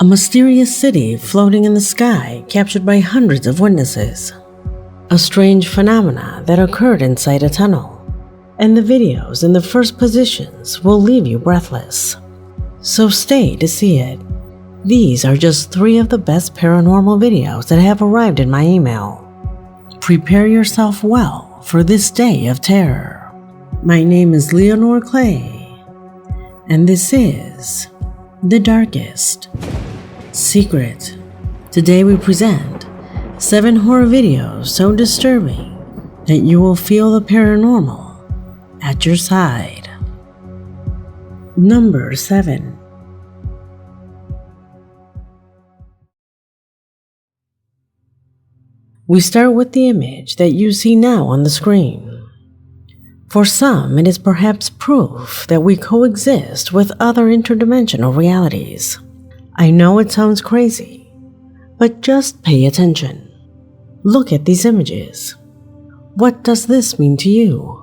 A mysterious city floating in the sky captured by hundreds of witnesses. A strange phenomena that occurred inside a tunnel. And the videos in the first positions will leave you breathless. So stay to see it. These are just 3 of the best paranormal videos that have arrived in my email. Prepare yourself well for this day of terror. My name is Leonore Clay, and this is The Darkest Secret. Today we present 7 horror videos so disturbing that you will feel the paranormal at your side. Number 7. We start with the image that you see now on the screen. For some, it is perhaps proof that we coexist with other interdimensional realities. I know it sounds crazy, but just pay attention. Look at these images. What does this mean to you?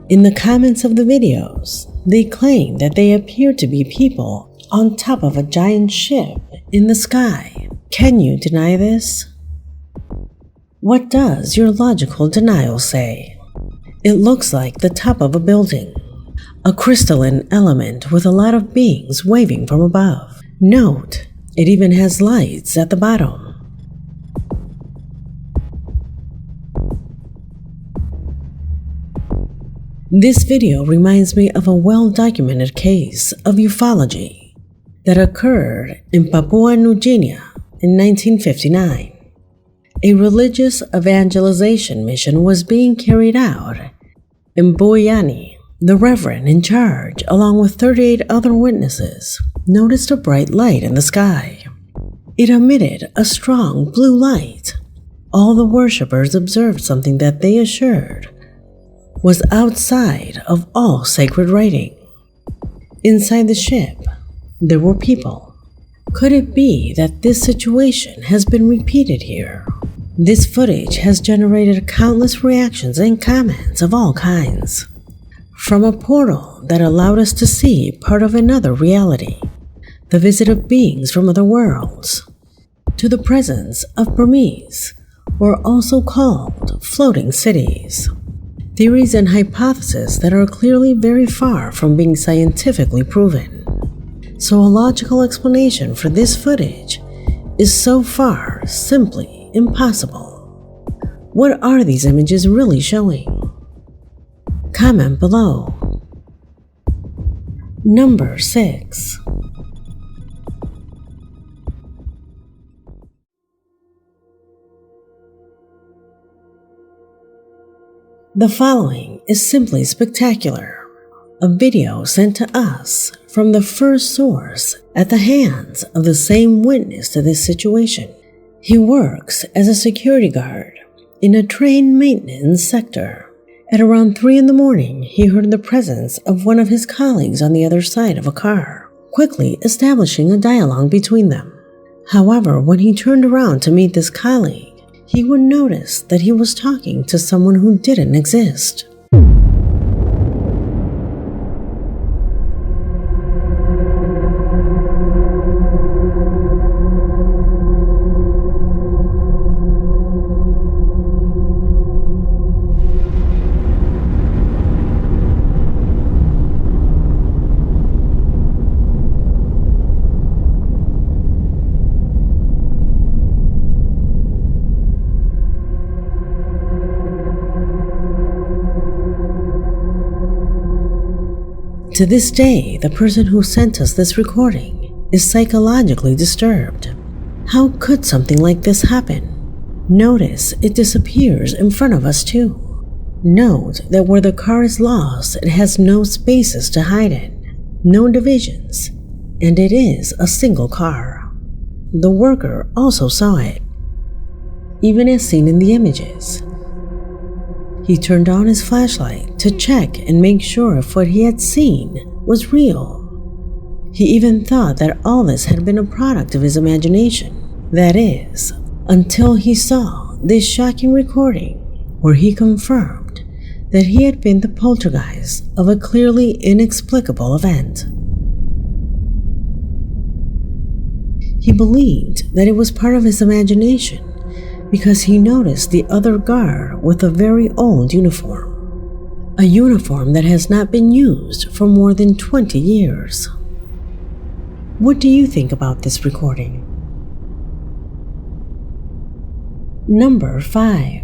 In the comments of the videos, they claim that they appear to be people on top of a giant ship in the sky. Can you deny this? What does your logical denial say? It looks like the top of a building, a crystalline element with a lot of beings waving from above. Note, it even has lights at the bottom. This video reminds me of a well-documented case of ufology that occurred in Papua New Guinea in 1959. A religious evangelization mission was being carried out in Boyani. The reverend in charge, along with 38 other witnesses, noticed a bright light in the sky. It emitted a strong blue light. All the worshippers observed something that they assured was outside of all sacred writing. Inside the ship, there were people. Could it be that this situation has been repeated here? This footage has generated countless reactions and comments of all kinds. From a portal that allowed us to see part of another reality, the visit of beings from other worlds, to the presence of Burmese, or also called floating cities. Theories and hypotheses that are clearly very far from being scientifically proven. So a logical explanation for this footage is so far simply impossible. What are these images really showing? Comment below. Number 6. The following is simply spectacular. A video sent to us from the first source at the hands of the same witness to this situation. He works as a security guard in a train maintenance sector. At around 3 in the morning, he heard the presence of one of his colleagues on the other side of a car, quickly establishing a dialogue between them. However, when he turned around to meet this colleague, he would notice that he was talking to someone who didn't exist. To this day, the person who sent us this recording is psychologically disturbed. How could something like this happen? Notice it disappears in front of us too. Note that where the car is lost, it has no spaces to hide in, no divisions, and it is a single car. The worker also saw it, even as seen in the images. He turned on his flashlight to check and make sure if what he had seen was real. He even thought that all this had been a product of his imagination. That is, until he saw this shocking recording where he confirmed that he had been the poltergeist of a clearly inexplicable event. He believed that it was part of his imagination because he noticed the other guard with a very old uniform, a uniform that has not been used for more than 20 years. What do you think about this recording? Number 5.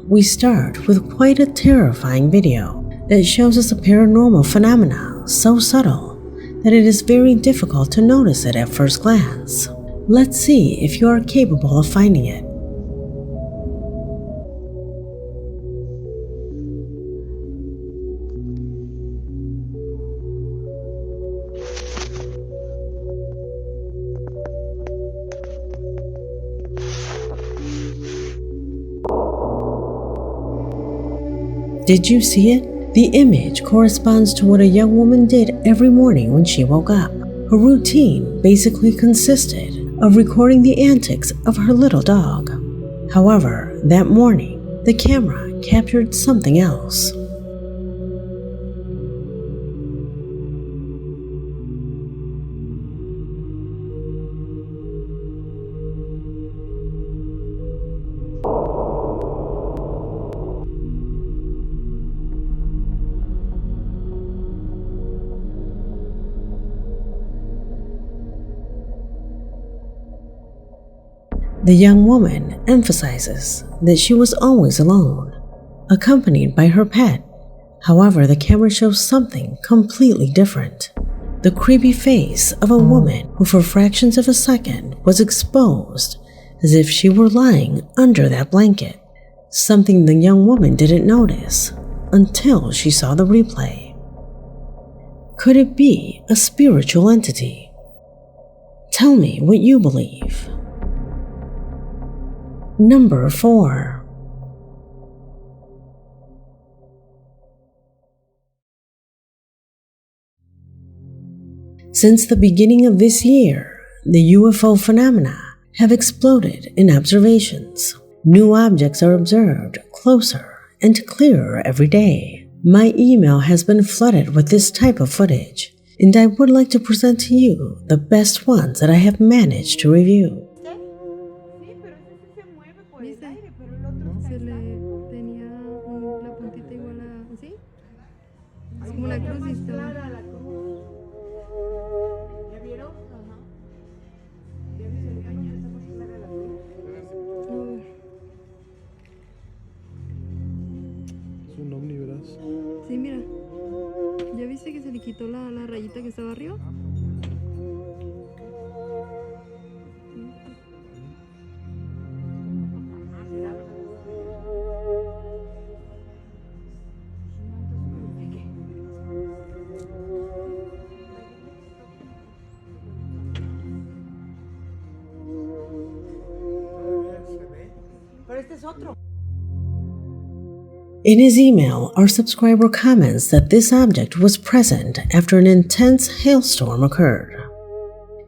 We start with quite a terrifying video that shows us a paranormal phenomena so subtle that it is very difficult to notice it at first glance. Let's see if you are capable of finding it. Did you see it? The image corresponds to what a young woman did every morning when she woke up. Her routine basically consisted of recording the antics of her little dog. However, that morning, the camera captured something else. The young woman emphasizes that she was always alone, accompanied by her pet. However, the camera shows something completely different. The creepy face of a woman who for fractions of a second was exposed as if she were lying under that blanket, something the young woman didn't notice until she saw the replay. Could it be a spiritual entity? Tell me what you believe. Number 4. Since the beginning of this year, the UFO phenomena have exploded in observations. New objects are observed closer and clearer every day. My email has been flooded with this type of footage, and I would like to present to you the best ones that I have managed to review. Se le tenía la puntita igual a así. Es como la cruz y está. ¿Ya vieron? Ajá. ¿Ya viste el cañón? Está más clara la cruz. Es un ovni, ¿verdad? Sí, mira. ¿Ya viste que se le quitó la rayita que estaba arriba? In his email, our subscriber comments that this object was present after an intense hailstorm occurred.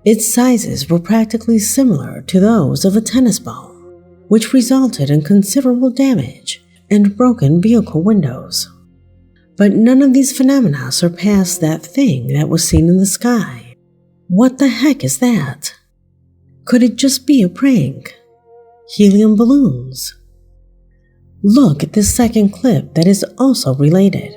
Its sizes were practically similar to those of a tennis ball, which resulted in considerable damage and broken vehicle windows. But none of these phenomena surpassed that thing that was seen in the sky. What the heck is that? Could it just be a prank? Helium balloons? Look at this second clip that is also related.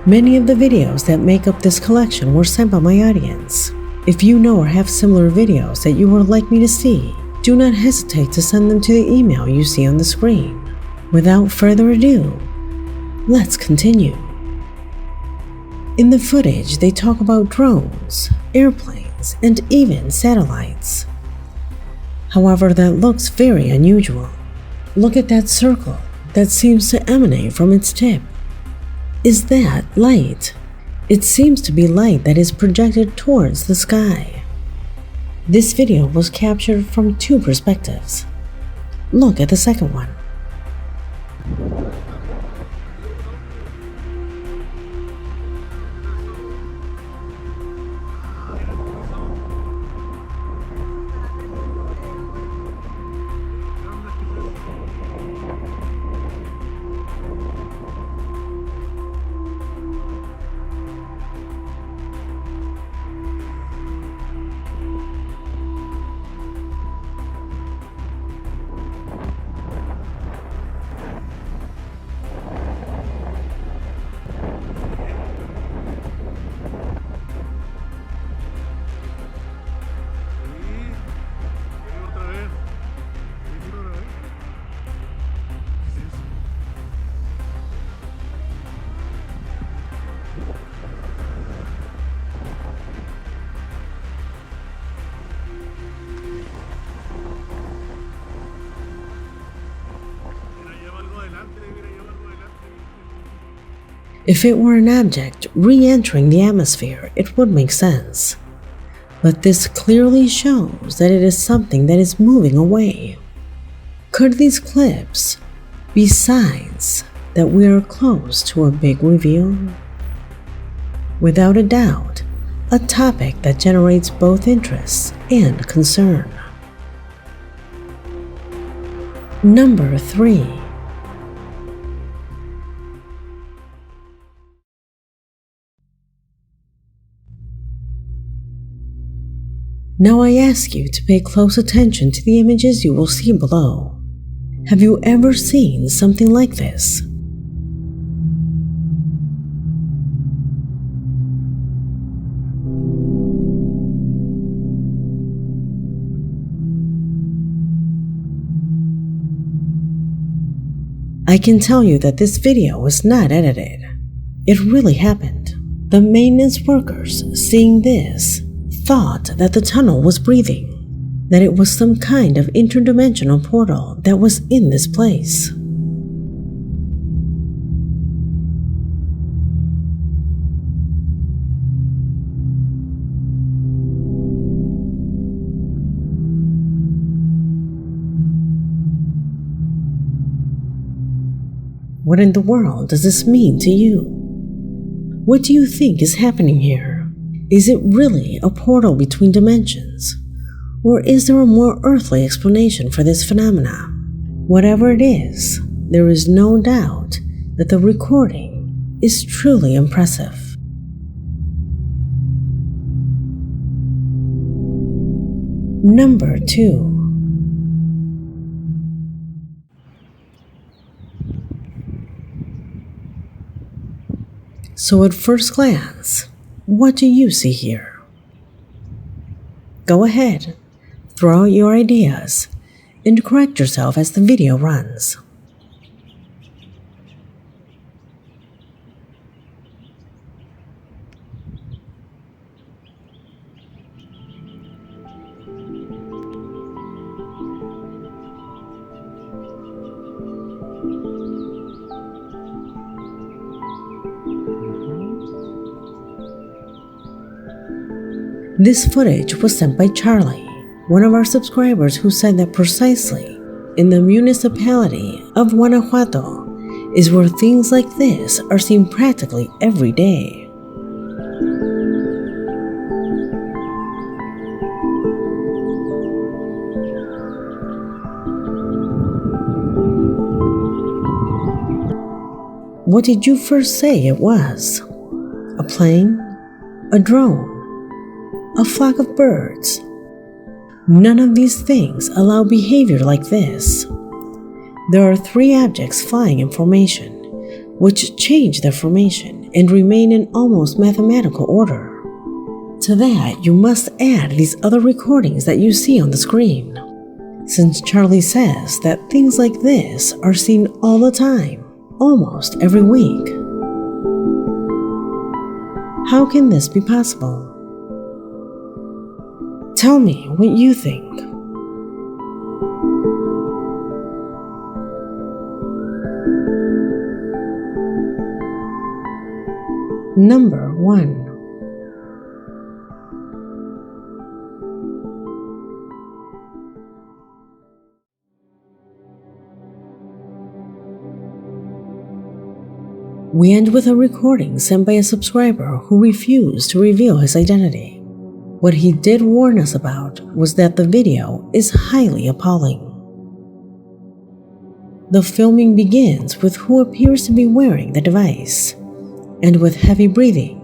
Many of the videos that make up this collection were sent by my audience. If you know or have similar videos that you would like me to see, do not hesitate to send them to the email you see on the screen. Without further ado, let's continue. In the footage, they talk about drones, airplanes, and even satellites. However, that looks very unusual. Look at that circle that seems to emanate from its tip. Is that light? It seems to be light that is projected towards the sky. This video was captured from two perspectives. Look at the second one. If it were an object re-entering the atmosphere, it would make sense. But this clearly shows that it is something that is moving away. Could these clips be signs that we are close to a big reveal? Without a doubt, a topic that generates both interest and concern. Number 3. Now I ask you to pay close attention to the images you will see below. Have you ever seen something like this? I can tell you that this video was not edited. It really happened. The maintenance workers, seeing this, thought that the tunnel was breathing, that it was some kind of interdimensional portal that was in this place. What in the world does this mean to you? What do you think is happening here? Is it really a portal between dimensions? Or is there a more earthly explanation for this phenomena? Whatever it is, there is no doubt that the recording is truly impressive. Number 2. So at first glance, what do you see here? Go ahead, throw out your ideas, and correct yourself as the video runs. This footage was sent by Charlie, one of our subscribers, who said that precisely in the municipality of Guanajuato is where things like this are seen practically every day. What did you first say it was? A plane? A drone? A flock of birds? None of these things allow behavior like this. There are 3 objects flying in formation, which change their formation and remain in almost mathematical order. To that, you must add these other recordings that you see on the screen, since Charlie says that things like this are seen all the time, almost every week. How can this be possible? Tell me what you think. Number 1. We end with a recording sent by a subscriber who refused to reveal his identity. What he did warn us about was that the video is highly appalling. The filming begins with who appears to be wearing the device, and with heavy breathing,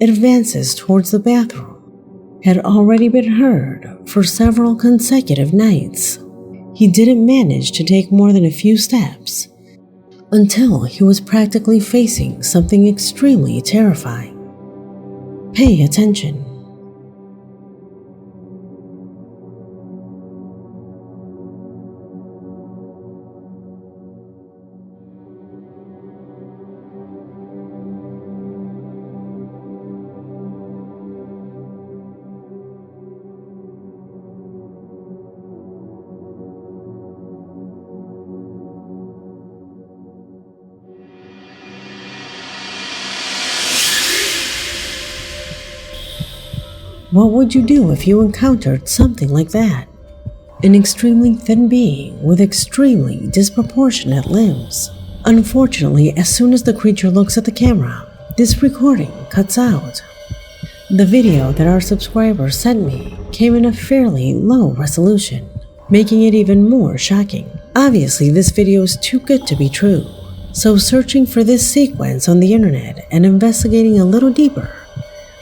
it advances towards the bathroom. Had already been heard for several consecutive nights. He didn't manage to take more than a few steps until he was practically facing something extremely terrifying. Pay attention. What would you do if you encountered something like that? An extremely thin being with extremely disproportionate limbs. Unfortunately, as soon as the creature looks at the camera, this recording cuts out. The video that our subscriber sent me came in a fairly low resolution, making it even more shocking. Obviously, this video is too good to be true, so searching for this sequence on the internet and investigating a little deeper,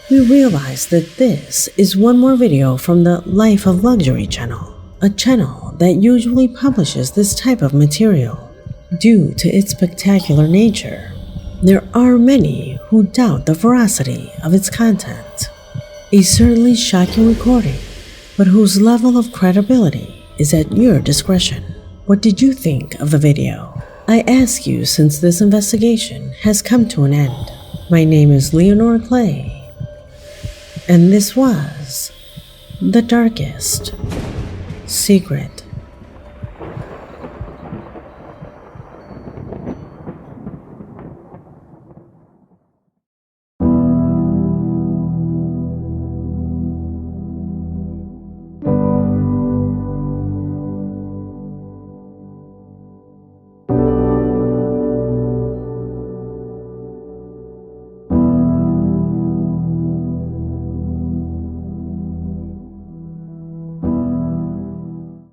we realized that this is one more video from the Life of Luxury channel, a channel that usually publishes this type of material. Due to its spectacular nature, there are many who doubt the veracity of its content. A certainly shocking recording, but whose level of credibility is at your discretion. What did you think of the video? I ask you since this investigation has come to an end. My name is Leonore Clay, and this was The Darkest Secret.